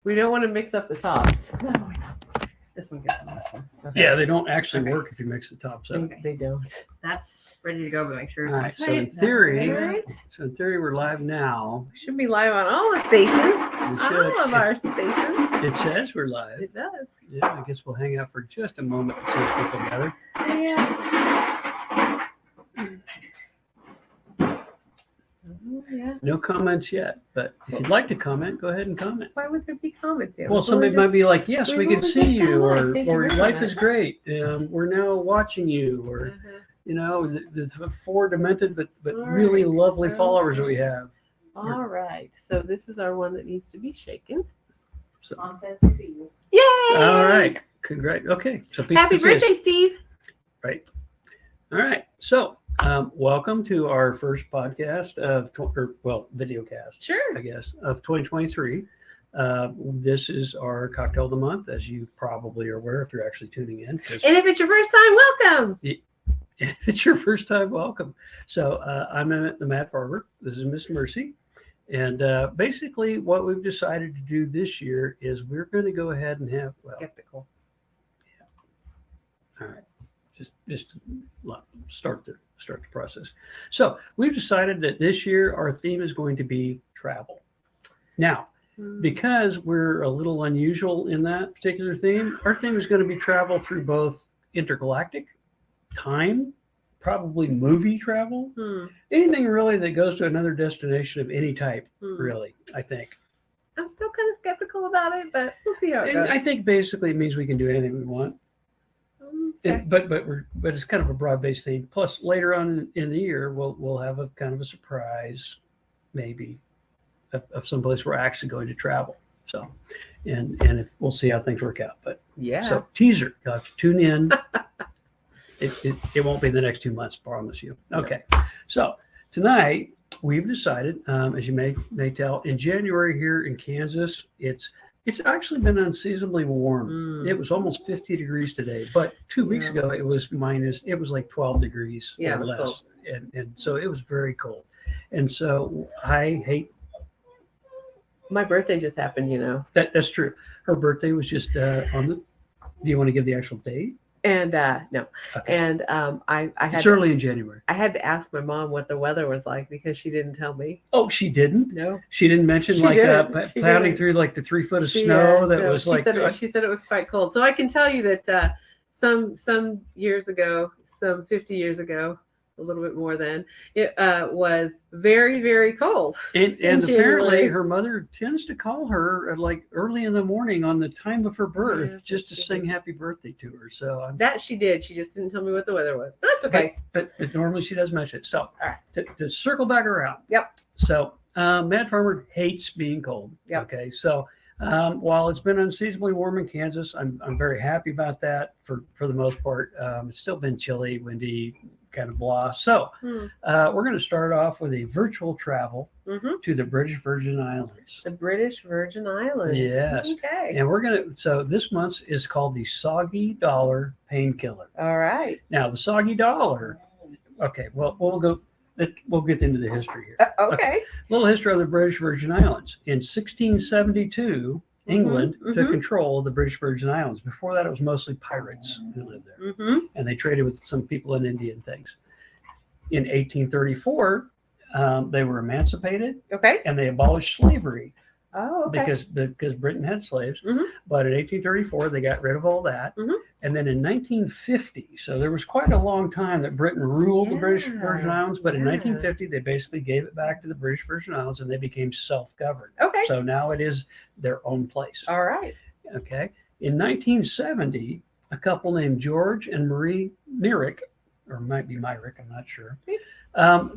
We don't want to mix up the tops. No, this one gets on this one. Okay. Yeah, they don't actually work if you mix the tops up. They don't. That's ready to go, but make sure All it's right, so in tight. theory, Right. we're live now. We should be live on all the stations. We On should. all of our stations. It says we're live. It does. Yeah, I guess we'll hang out for just a moment to see if people gather. Yeah. Oh, yeah. No comments yet, but if you'd like to comment, go ahead and comment. Why would there be comments yet? Well, We've somebody only might just- be like, yes, we we've can only see just you, gone live. or Thank you or very life much. is great. We're now watching you, or Uh-huh. you know, the four demented but All really right. lovely followers that we have. All right. So this is our one that needs to be shaken. So, Mom says to see you. Yay! all right, congrats. Okay, so people Happy can see us. birthday, Steve. Right. All right. So, welcome to our first podcast of, video cast, Sure. I guess, of 2023. This is our cocktail of the month, as you probably are aware if you're actually tuning in. 'Cause And if it's your first time, welcome. if it's your first time, welcome. So, I'm the Matt Farber. This is Miss Mercy. And basically, what we've decided to do this year is we're going to go ahead and have, Skeptical. all right. Just start the process. So we've decided that this year our theme is going to be travel. Now, because we're a little unusual in that particular theme, our theme is going to be travel through both intergalactic, time, probably movie travel, anything really that goes to another destination of any type, really, I think. I'm still kind of skeptical about it, but we'll see how it goes. I think basically it means we can do anything we want. Okay. But it's kind of a broad-based theme. Plus, later on in the year, we'll have a kind of a surprise, maybe, of some place we're actually going to travel. So, and if, we'll see how things work out. But Yeah. so teaser, you'll have to tune in. It won't be the next 2 months, promise you. Okay. So tonight we've decided, as you may tell, in January here in Kansas, it's actually been unseasonably warm. It was almost 50 degrees today, but 2 weeks ago it was like 12 degrees or less. Cold. And so it was very cold. And so I hate My birthday just happened, you know. that's true. Her birthday was just do you want to give the actual date? And no. Okay. And I had It's early in January. I had to ask my mom what the weather was like because she didn't tell me. Oh, she didn't? No. She didn't mention She like didn't. She pounding didn't. through like the 3 foot of snow that No, was she like said it was quite cold. So I can tell you that some years ago, some 50 years ago, a little bit more than it was very, very cold. and apparently January. her mother tends to call her like early in the morning on the time of her birth Yeah, just to she sing did. happy birthday to her. So That she did. She just didn't tell me what the weather was. That's okay. but normally she does mention it. So All right. to circle back around. Yep. So Mad Farmer hates being cold. Yep. Okay. So while it's been unseasonably warm in Kansas, I'm very happy about that for the most part. It's still been chilly, windy, kind of blah. So we're going to start off with a virtual travel to the British Virgin Islands. The British Virgin Islands. Yes. Okay. And so this month is called the Soggy Dollar Painkiller. All right. Now, the Soggy Dollar, okay, well, we'll get into the history here. Okay. Little history of the British Virgin Islands. In 1672, England took control of the British Virgin Islands. Before that, it was mostly pirates who lived there, and they traded with some people in India and things. In 1834, they were emancipated Okay. and they abolished slavery Oh, okay. because Britain had slaves. Mhm. But in 1834, they got rid of all that. And then in 1950, so there was quite a long time that Britain ruled the British Virgin Islands. But in 1950, they basically gave it back to the British Virgin Islands and they became self-governed. Okay. So now it is their own place. All right. Okay. In 1970, a couple named George and Marie Myrick, or it might be Myrick, I'm not sure.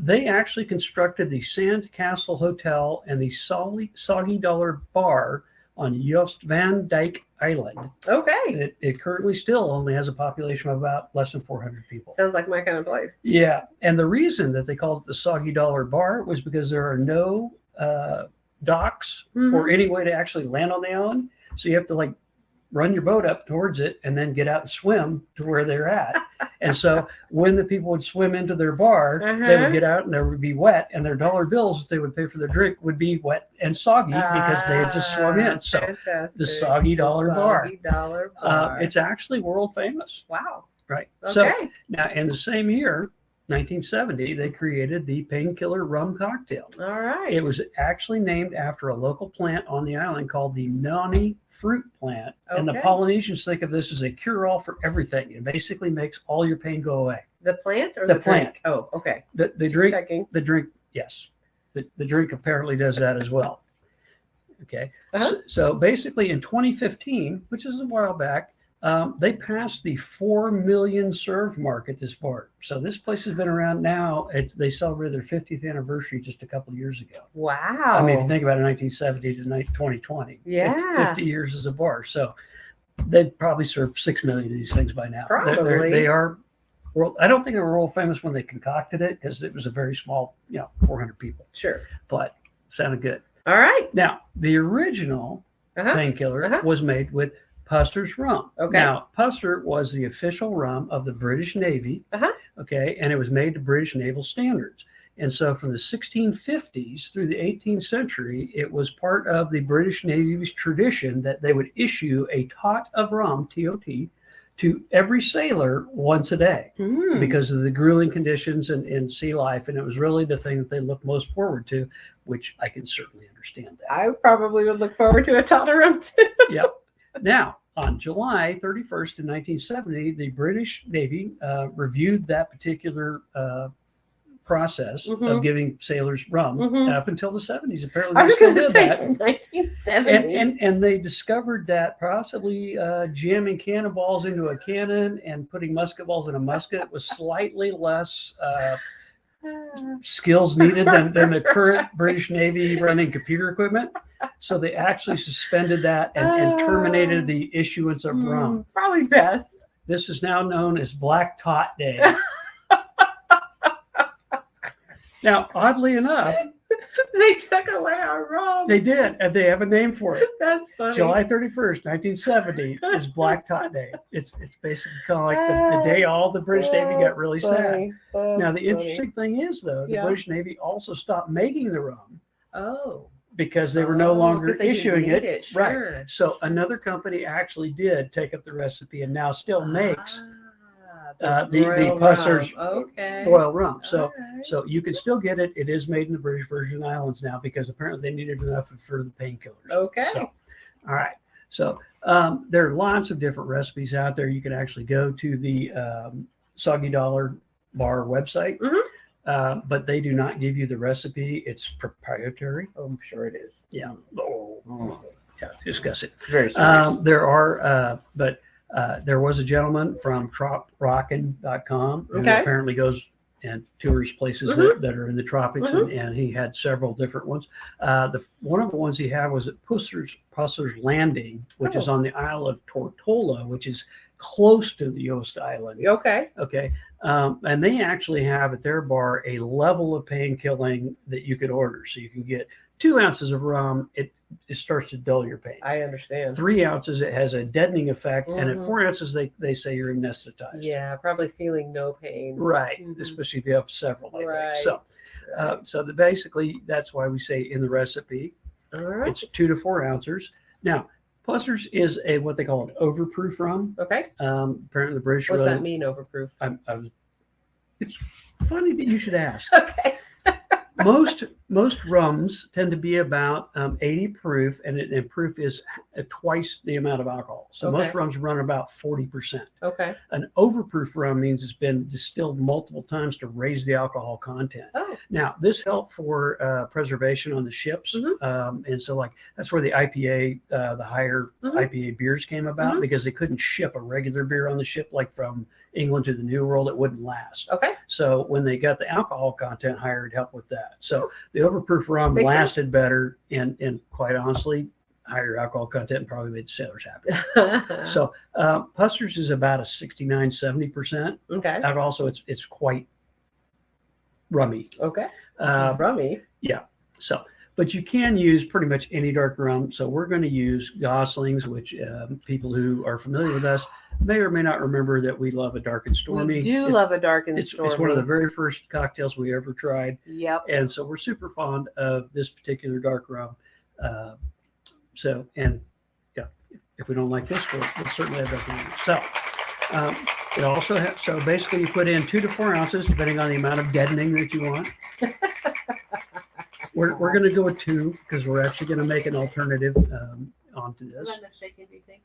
They actually constructed the Sand Castle Hotel and the Soggy Dollar Bar on Joost van Dyke Island. Okay. It currently still only has a population of about less than 400 people. Sounds like my kind of place. Yeah. And the reason that they called it the Soggy Dollar Bar was because there are no docks or any way to actually land on the island. So you have to like run your boat up towards it and then get out and swim to where they're at. And so when the people would swim into their bar, they Uh-huh. would get out and they would be wet, and their dollar bills that they would pay for their drink would be wet and soggy because they had just swum in. So Fantastic. the soggy dollar bar. Soggy dollar bar. It's actually world famous, wow. right? Okay. So now in the same year, 1970, they created the painkiller rum cocktail. All right. It was actually named after a local plant on the island called the noni fruit plant. And the Okay. Polynesians think of this as a cure-all for everything. It basically makes all your pain go away. the plant or the drink? plant. Oh, okay. The Just drink, checking. yes. The drink apparently does that as well. Okay. Uh-huh. So basically in 2015, which is a while back, they passed the 4 million served mark at this bar. So this place has been around now. They celebrated their 50th anniversary just a couple of years ago. Wow. I mean, if you think about it, 1970 to 2020, Yeah. 50 years as a bar. So they've probably served 6 million of these things by now. Probably. They are world. I don't think they were world famous when they concocted it because it was a very small, 400 people, Sure. but sounded good. All right. Now, the original Uh-huh. painkiller Uh-huh. was made with Puster's rum. Okay. Now, Puster was the official rum of the British Navy. Uh-huh. Okay, and it was made to British naval standards. And so from the 1650s through the 18th century, it was part of the British Navy's tradition that they would issue a tot of rum, TOT, to every sailor once a day Mm. because of the grueling conditions in sea life. And it was really the thing that they looked most forward to, which I can certainly understand that. I probably would look forward to a toddler rum too. Yep. Now, on July 31st in 1970, the British Navy reviewed that particular process Mhm. of giving sailors rum Mhm. up until the 70s. Apparently, I they was still going to did say that. 1970. And they discovered that possibly jamming cannonballs into a cannon and putting musket balls in a musket was slightly less skills needed than the current British Navy running computer equipment. So they actually suspended that and terminated the issuance of rum. Probably best. This is now known as Black Tot Day. Now, oddly enough, They took away our rum. they did, and they have a name for it. That's funny. July 31st, 1970 is Black Tot Day. It's basically kind of like the day all the British Navy got really sad. Now, the interesting thing is, though, the Yeah. British Navy also stopped making the rum Oh. because they were no longer 'cause they didn't issuing need it. Sure. Right. So another company actually did take up the recipe and now still makes the royal Puster's rum. Okay. royal rum. So All right. So you can still get it. It is made in the British Virgin Islands now because apparently they needed enough for the painkillers. Okay. So, all right. So there are lots of different recipes out there. You can actually go to the Soggy Dollar Bar website, but they do not give you the recipe. It's proprietary. Oh, I'm sure it is. Yeah. Oh, yeah. Discuss it. Very serious. There are, but there was a gentleman from troprockin.com who Okay. apparently goes and tours places that are in the tropics, and he had several different ones. One of the ones he had was at Pusser's Landing, which is on the Isle of Tortola, which is close to the Yost Island. Okay. Okay. And they actually have at their bar a level of pain killing that you could order. So you can get 2 ounces of rum, it starts to dull your pain. I understand. 3 ounces, it has a deadening effect. And at Mhm. 4 ounces, they say you're anesthetized. Yeah, probably feeling no pain. Right. Mhm. Especially if you have several. I think. Right. So basically, that's why we say in the recipe, All right. it's 2 to 4 ounces. Now, Puster's is what they call an overproof rum. Okay. Apparently, the British What's really. that mean, overproof? It's funny that you should ask. Okay. Most rums tend to be about 80 proof, and proof is twice the amount of alcohol. So Okay. most rums run about 40%. Okay. An overproof rum means it's been distilled multiple times to raise the alcohol content. Oh. Now, this helped for preservation on the ships. And so that's where the IPA, the higher IPA beers came about because they couldn't ship a regular beer on the ship, like from England to the New World, it wouldn't last. Okay. So when they got the alcohol content higher, it helped with that. So the overproof rum Makes lasted better, and quite honestly, higher alcohol content probably made the sailors happy. So Puster's is about a 69, 70%. Okay. And also it's quite rummy. Okay. Uh, Rummy. yeah. So but you can use pretty much any dark rum. So we're going to use Goslings, which people who are familiar with us may or may not remember that we love a dark and stormy. We do love a dark and stormy. It's one of the very first cocktails we ever tried. Yep. And so we're super fond of this particular dark rum. If we don't like this, we'll certainly have dark rum. So it also has, so basically you put in 2 to 4 ounces, depending on the amount of deadening that you want. We're going to go with 2 because we're actually going to make an alternative onto this. Shaking, do you think?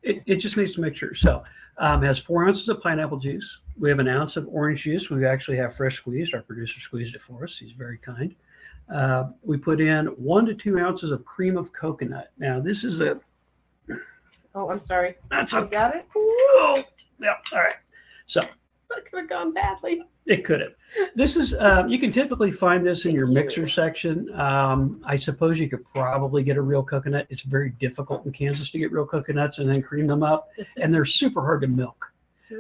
It just needs to make sure. So has 4 ounces of pineapple juice. We have an ounce of orange juice. We actually have fresh squeezed. Our producer squeezed it for us. He's very kind. We put in 1 to 2 ounces of cream of coconut. Now this is a. Oh, I'm sorry. That's You got it? Whoa. Yeah. All right. So That could have gone badly. it could have. This is you can typically find this in your mixer section. I suppose you could probably get a real coconut. It's very difficult in Kansas to get real coconuts and then cream them up, and they're super hard to milk.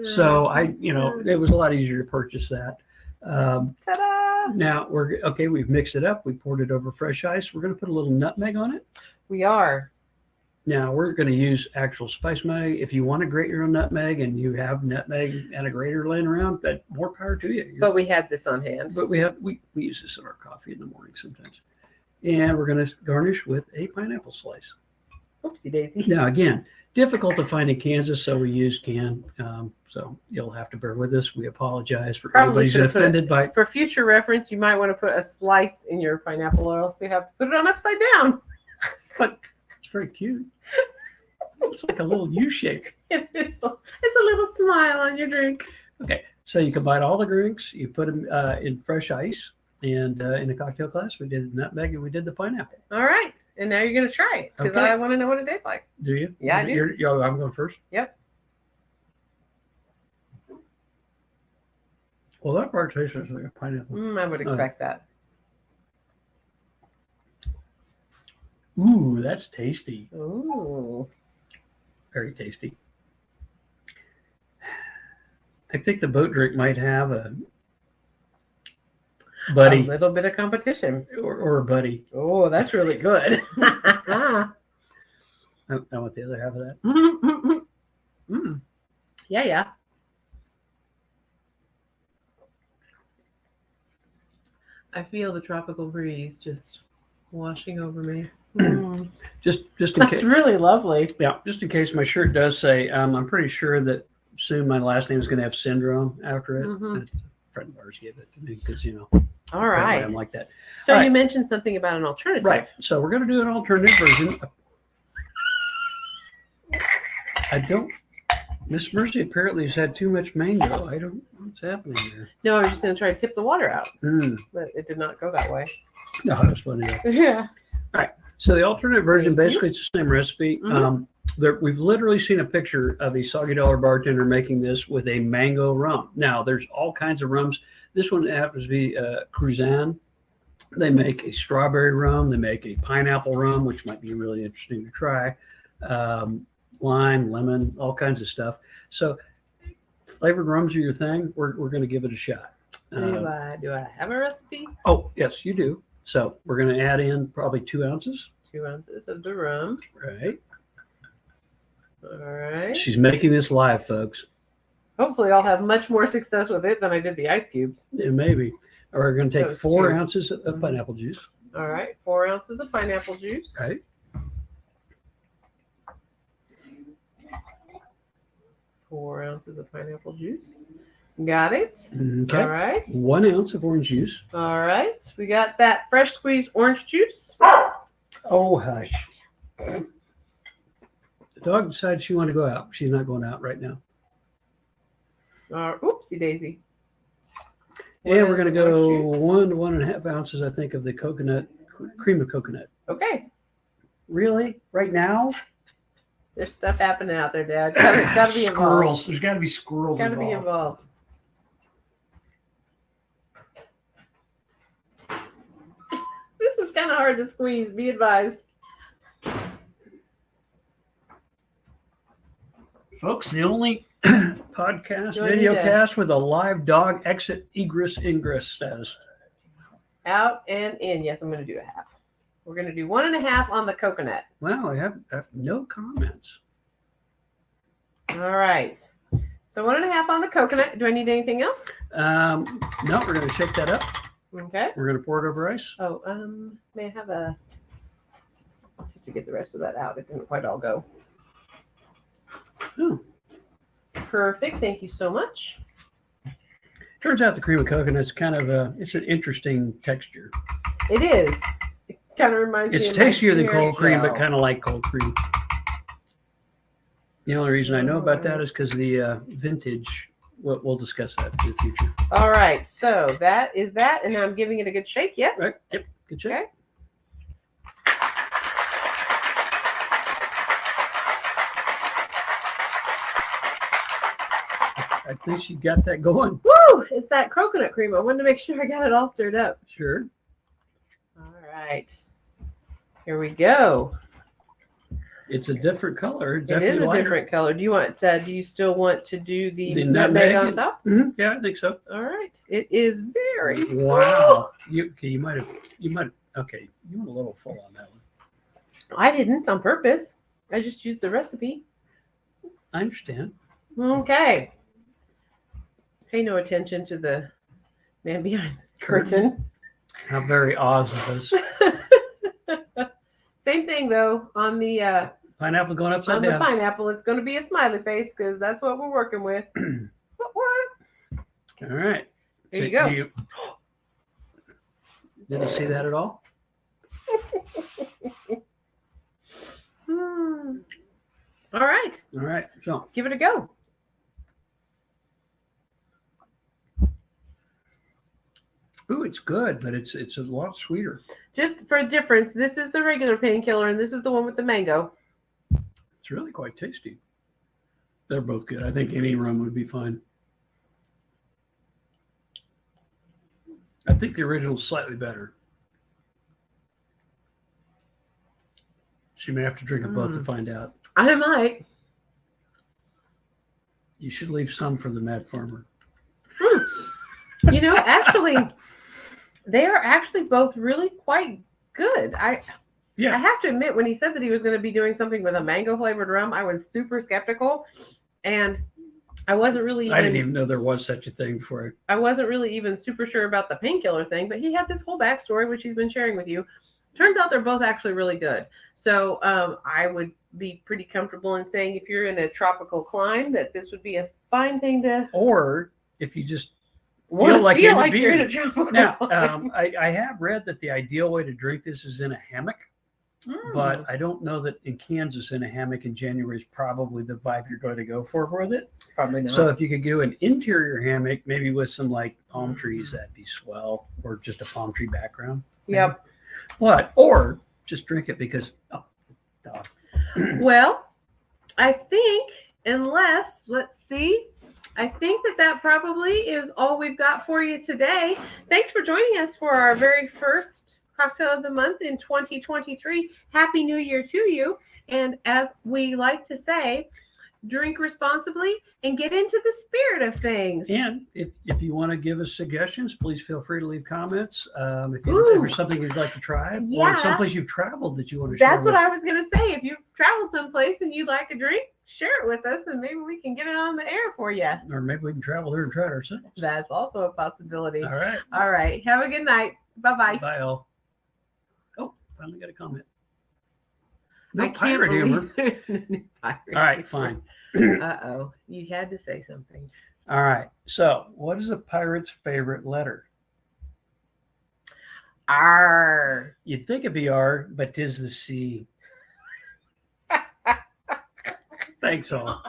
So it was a lot easier to purchase that. Ta-da! Now we've mixed it up. We poured it over fresh ice. We're going to put a little nutmeg on it. We are. Now we're going to use actual spice nutmeg. If you want to grate your own nutmeg and you have nutmeg and a grater laying around, that more power to you. But we had this on hand. But we use this in our coffee in the morning sometimes. And we're going to garnish with a pineapple slice. Oopsie daisy. Now again, difficult to find in Kansas, so we use canned. So you'll have to bear with us. We apologize for Probably everybody should who's have put offended by. For future reference, you might want to put a slice in your pineapple oil, so you have to put it on upside down. But it's very cute. It's like a little U shape. It's a little smile on your drink. Okay, so you combine all the drinks. You put them in fresh ice, and in a cocktail glass, we did nutmeg and we did the pineapple. All right, and now you're gonna try it because Okay. I want to know what it tastes like. Do you? Yeah, I do. I'm going first. Yep. Well, that part tastes like a pineapple. I would expect that. Ooh, that's tasty. Ooh. Very tasty. I think the boat drink might have a buddy A little bit of competition. or a buddy. Oh, that's really good. I want the other half of that. Yeah. I feel the tropical breeze just washing over me. Just in That's case. really lovely. Yeah, just in case my shirt does say, I'm pretty sure that soon my last name is going to have syndrome after it. Mhm. A friend of ours gave it to me because, All right. I'm like that. So All you right. mentioned something about an alternative. Right. So we're going to do an alternative version. Miss Mercy apparently has had too much mango. I don't know what's happening there. No, I was just going to try to tip the water out, Mm. but it did not go that way. No, that was funny. Though. Yeah. So the alternate version, basically, it's the same recipe. Mhm. We've literally seen a picture of a Soggy Dollar bartender making this with a mango rum. Now, there's all kinds of rums. This one happens to be Cruzan. They make a strawberry rum. They make a pineapple rum, which might be really interesting to try. Lime, lemon, all kinds of stuff. So flavored rums are your thing. We're going to give it a shot. Do I have a recipe? Oh, yes, you do. So we're going to add in probably 2 ounces. 2 ounces of the rum. Right. All right. She's making this live, folks. Hopefully, I'll have much more success with it than I did the ice cubes. Yeah, maybe. Or we're going to take Those 4 two. ounces of pineapple juice. All right. 4 ounces of pineapple juice. Right. 4 ounces of pineapple juice. Got it. Okay. All right. 1 ounce of orange juice. All right. We got that fresh squeezed orange juice. Oh, hush. The dog decides she wanted to go out. She's not going out right now. Oopsie daisy. And we're going to go Orange juice. 1 to 1.5 ounces, I think, of the coconut, cream of coconut. Okay. Really? Right now? There's stuff happening out there, Dad. Gotta be involved. Squirrels. There's got to be squirrels Gotta be involved. involved. This is kind of hard to squeeze. Be advised. Folks, the only podcast, Do I video need to- cast with a live dog exit, egress, ingress status. Out and in. Yes, I'm going to do a half. We're going to do 1.5 on the coconut. Wow, I have no comments. All right. So 1.5 on the coconut. Do I need anything else? No, we're going to shake that up. Okay. We're going to pour it over ice. Oh, may I have a, just to get the rest of that out. It didn't quite all go. Oh. Perfect. Thank you so much. Turns out the cream of coconut's kind of it's an interesting texture. It is. It kind of reminds me It's of tastier than my cold cream, but shell. kind of like cold cream. The only reason I know about that is because the vintage. We'll discuss that in the future. All right. So that is that. And I'm giving it a good shake. Yes. Right? Yep. Good shake. Okay. I think she got that going. Woo! It's that coconut cream. I wanted to make sure I got it all stirred up. Sure. All right. Here we go. It's a different color. It is a different color. Do you still want to do the nutmeg on top? Mm-hmm. Yeah, I think so. All right. It is very Wow. You might have. Okay. You went a little full on that one. I didn't on purpose. I just used the recipe. I understand. Okay. Pay no attention to the man behind the curtain. How very Oz of us. Same thing though on the Pineapple going upside down. pineapple. It's going to be a smiley face because that's what we're working with. What? All right. There you go. Didn't see that at all? All right. All right. So, Give it a go. ooh, it's good, but it's a lot sweeter. Just for a difference, this is the regular painkiller and this is the one with the mango. It's really quite tasty. They're both good. I think any rum would be fine. I think the original's slightly better. She may have to drink them both to find out. I might. You should leave some for the Mad Farmer. You know, actually, they are actually both really quite good. I have to admit, when he said that he was going to be doing something with a mango flavored rum, I was super skeptical, and I wasn't really. I didn't even know there was such a thing before. I wasn't really even super sure about the painkiller thing, but he had this whole backstory which he's been sharing with you. Turns out they're both actually really good. So I would be pretty comfortable in saying if you're in a tropical climate that this would be a fine thing to. Or if you just feel like you're in a beach. tropical Now, climate. I have read that the ideal way to drink this is in a hammock, but I don't know that in Kansas in a hammock in January is probably the vibe you're going to go for with it. Probably not. So if you could do an interior hammock, maybe with some like palm trees, that'd be swell, or just a palm tree background. Yep. Or just drink it because, Well, I think let's see. I think that probably is all we've got for you today. Thanks for joining us for our very first cocktail of the month in 2023. Happy New Year to you. And as we like to say, drink responsibly and get into the spirit of things. And if you want to give us suggestions, please feel free to leave comments. If Ooh. there's something you'd like to try, Yeah. or someplace you've traveled that you want to share. That's what I was going to say. If you've traveled someplace and you'd like a drink, share it with us and maybe we can get it on the air for you. Or maybe we can travel there and try it ourselves. That's also a possibility. All right. All right. Have a good night. Bye-bye. Bye, all. Oh, finally got a comment. I No pirate humor. there's no new pirate All right, humor. fine. Uh-oh. You had to say something. All right. So, what is a pirate's favorite letter? R. You'd think it'd be R, but 'tis the C. Thanks, all.